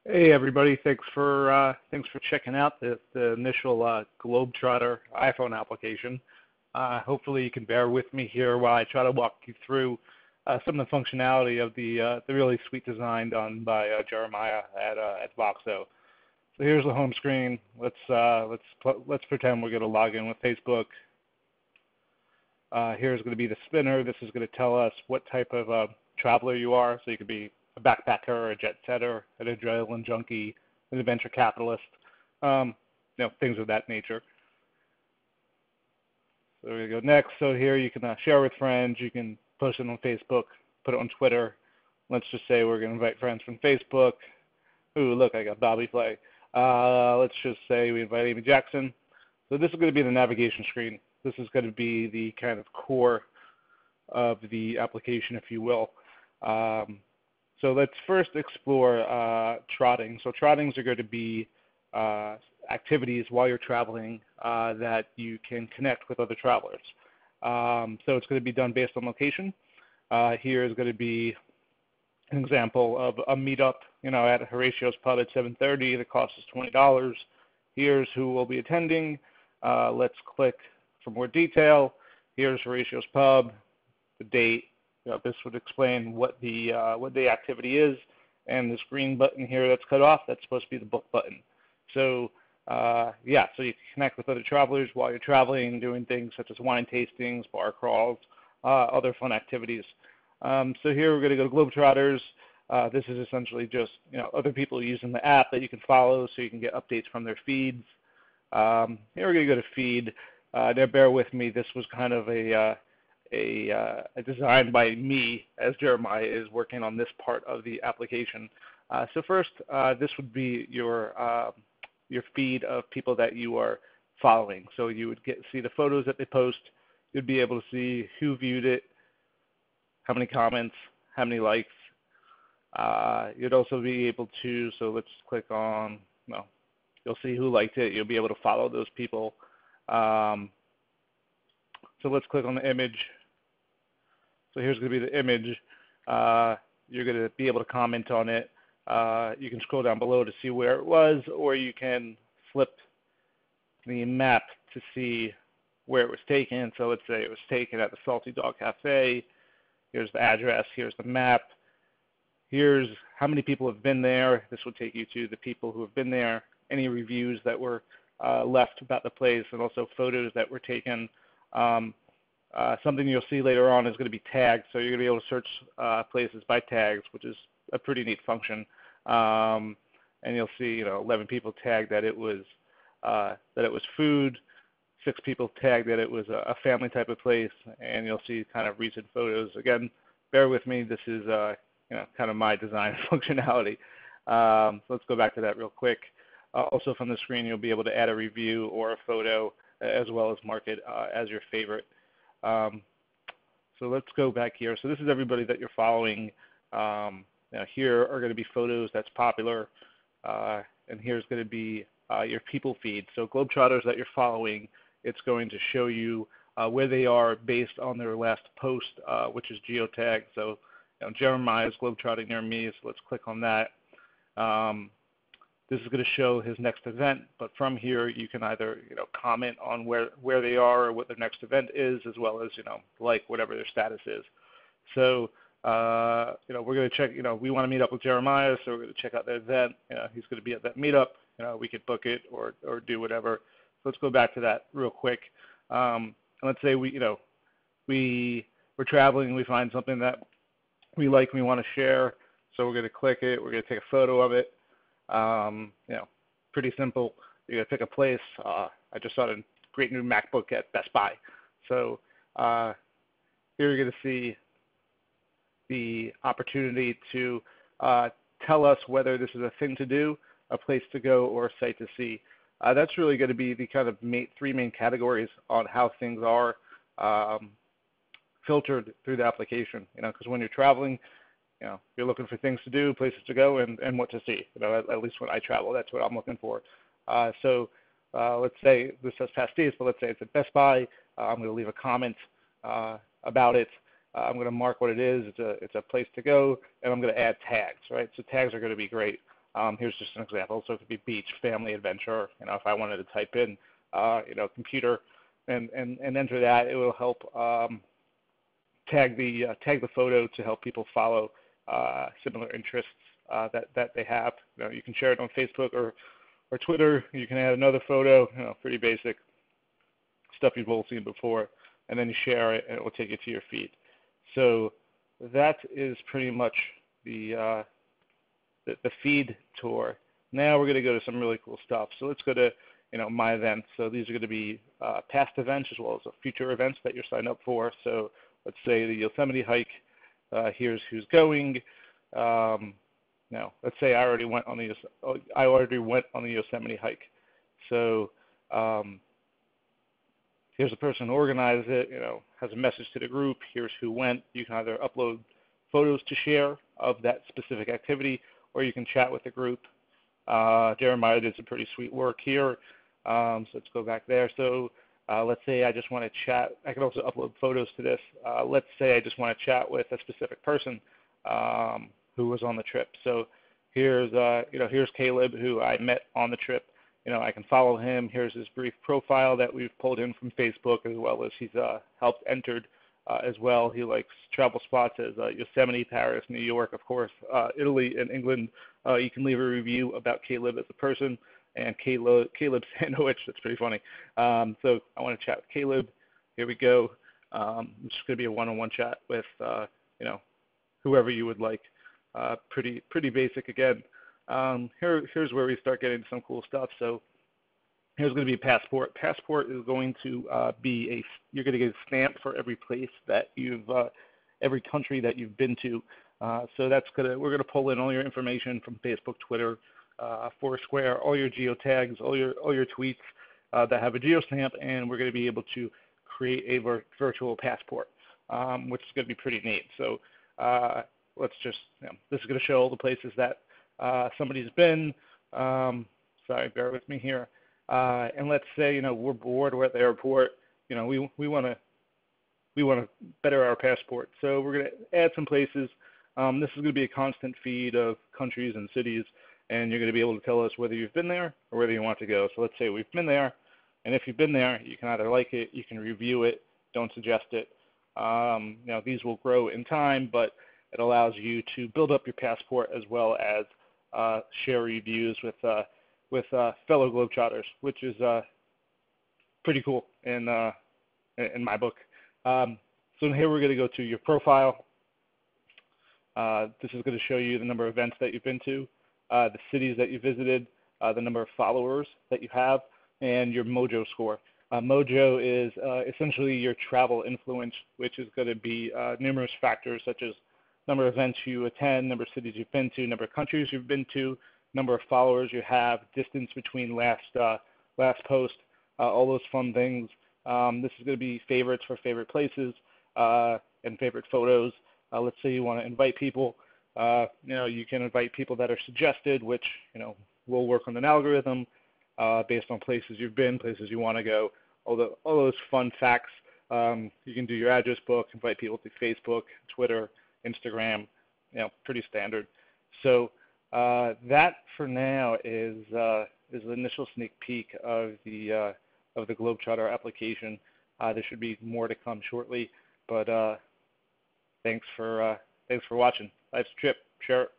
Hey everybody, thanks for checking out the initial Globetrotr iPhone application. Hopefully you can bear with me here while I try to walk you through some of the functionality of the really sweet design done by Jeremiah at Voxo. So here's the home screen. Let's pretend we're going to log in with Facebook. Here's going to be the spinner. This is going to tell us what type of traveler you are. So you could be a backpacker, a jet setter, an adrenaline junkie, an adventure capitalist, things of that nature. So we're going to go next. So here you can share with friends. You can post it on Facebook, put it on Twitter. Let's just say we're going to invite friends from Facebook. Ooh, look, I got Bobby Play. Let's just say we invite Amy Jackson. So this is going to be the navigation screen. This is going to be the kind of core of the application, if you will. So let's first explore trotting. So trottings are going to be activities while you're traveling that you can connect with other travelers. So it's going to be done based on location. Here is going to be an example of a meetup, at Horatio's Pub at 7:30. The cost is $20. Here's who will be attending. Let's click for more detail. Here's Horatio's Pub, the date. This would explain what the activity is, and this green button here that's cut off, that's supposed to be the book button. So so you can connect with other travelers while you're traveling, doing things such as wine tastings, bar crawls, other fun activities. So here we're going to go to Globetrotters. This is essentially just other people using the app that you can follow, so you can get updates from their feeds. Here we're going to go to feed. Now bear with me. This was kind of a design by me, as Jeremiah is working on this part of the application. So first, this would be your feed of people that you are following. So you would see the photos that they post. You'd be able to see who viewed it, how many comments, how many likes. You'd also be able to, so let's click on, you'll see who liked it. You'll be able to follow those people. So let's click on the image. So here's going to be the image. You're going to be able to comment on it. You can scroll down below to see where it was, or you can flip the map to see where it was taken. So let's say it was taken at the Salty Dog Cafe. Here's the address. Here's the map. Here's how many people have been there. This will take you to the people who have been there, any reviews that were left about the place, and also photos that were taken. Something you'll see later on is going to be tagged, so you're going to be able to search places by tags, which is a pretty neat function. And you'll see, 11 people tagged that it was food, 6 people tagged that it was a family type of place, and you'll see kind of recent photos. Again, bear with me. This is kind of my design functionality. So let's go back to that real quick. Also from the screen, you'll be able to add a review or a photo, as well as mark it as your favorite. So let's go back here. So this is everybody that you're following. Here are going to be photos that's popular, and here's going to be your people feed. So Globetrotters that you're following, it's going to show you where they are based on their last post, which is geotagged. So Jeremiah is globetrotting near me, so let's click on that. This is going to show his next event, but from here you can either comment on where they are or what their next event is, as well as like whatever their status is. So we're going to check. We want to meet up with Jeremiah, so we're going to check out that event. He's going to be at that meetup. We could book it or do whatever. So let's go back to that real quick. And let's say we're traveling. We find something that we like and we want to share. So we're going to click it. We're going to take a photo of it. Pretty simple. You're going to pick a place. I just saw a great new MacBook at Best Buy. So here you're going to see the opportunity to tell us whether this is a thing to do, a place to go, or a site to see. That's really going to be the kind of 3 main categories on how things are filtered through the application. Because when you're traveling, you're looking for things to do, places to go, and what to see. At least when I travel, that's what I'm looking for. So let's say this says pasties, but let's say it's at Best Buy. I'm going to leave a comment about it. I'm going to mark what it is. It's a place to go, and I'm going to add tags, right? So tags are going to be great. Here's just an example. So it could be beach, family, adventure. If I wanted to type in, computer, and enter that, it will help tag the photo to help people follow similar interests that they have. You can share it on Facebook or Twitter. You can add another photo. Pretty basic stuff you've all seen before, and then you share it, and it will take you to your feed. So that is pretty much the feed tour. Now we're going to go to some really cool stuff. So let's go to my events. So these are going to be past events as well as future events that you're signed up for. So let's say the Yosemite hike. Here's who's going. Now let's say I already went on the Yosemite hike. So here's the person who organized it. Has a message to the group. Here's who went. You can either upload photos to share of that specific activity, or you can chat with the group. Jeremiah did some pretty sweet work here. So let's go back there. So let's say I just want to chat. I can also upload photos to this. Let's say I just want to chat with a specific person who was on the trip. So here's Caleb, who I met on the trip. I can follow him. Here's his brief profile that we've pulled in from Facebook, as well as he's helped entered as well. He likes travel spots as Yosemite, Paris, New York, of course, Italy, and England. You can leave a review about Caleb as a person, and Caleb Sandwich. That's pretty funny. So I want to chat with Caleb. Here we go. It's just going to be a one-on-one chat with whoever you would like. Pretty basic again. Here's where we start getting some cool stuff. So here's going to be a passport. Passport is going to you're going to get a stamp for every place that every country that you've been to. So we're going to pull in all your information from Facebook, Twitter, Foursquare, all your geotags, all your tweets that have a geostamp, and we're going to be able to create a virtual passport, which is going to be pretty neat. So let's just, this is going to show all the places that somebody's been. Sorry, bear with me here. And let's say, we're bored, we're at the airport, we want to better our passport. So we're going to add some places. This is going to be a constant feed of countries and cities, and you're going to be able to tell us whether you've been there or whether you want to go. So let's say we've been there, and if you've been there, you can either like it, you can review it, don't suggest it. These will grow in time, but it allows you to build up your passport as well as share reviews with fellow Globetrotters, which is pretty cool in my book. So here we're going to go to your profile. This is going to show you the number of events that you've been to, the cities that you visited, the number of followers that you have, and your Mojo score. Mojo is essentially your travel influence, which is going to be numerous factors such as number of events you attend, number of cities you've been to, number of countries you've been to, number of followers you have, distance between last post, all those fun things. This is going to be favorites for favorite places and favorite photos. Let's say you want to invite people. You can invite people that are suggested, which will work on an algorithm based on places you've been, places you want to go. All those fun facts. You can do your address book, invite people to Facebook, Twitter, Instagram. Pretty standard. So that for now is the initial sneak peek of the Globetrotter application. There should be more to come shortly, but thanks for watching. Life's a trip. Share it.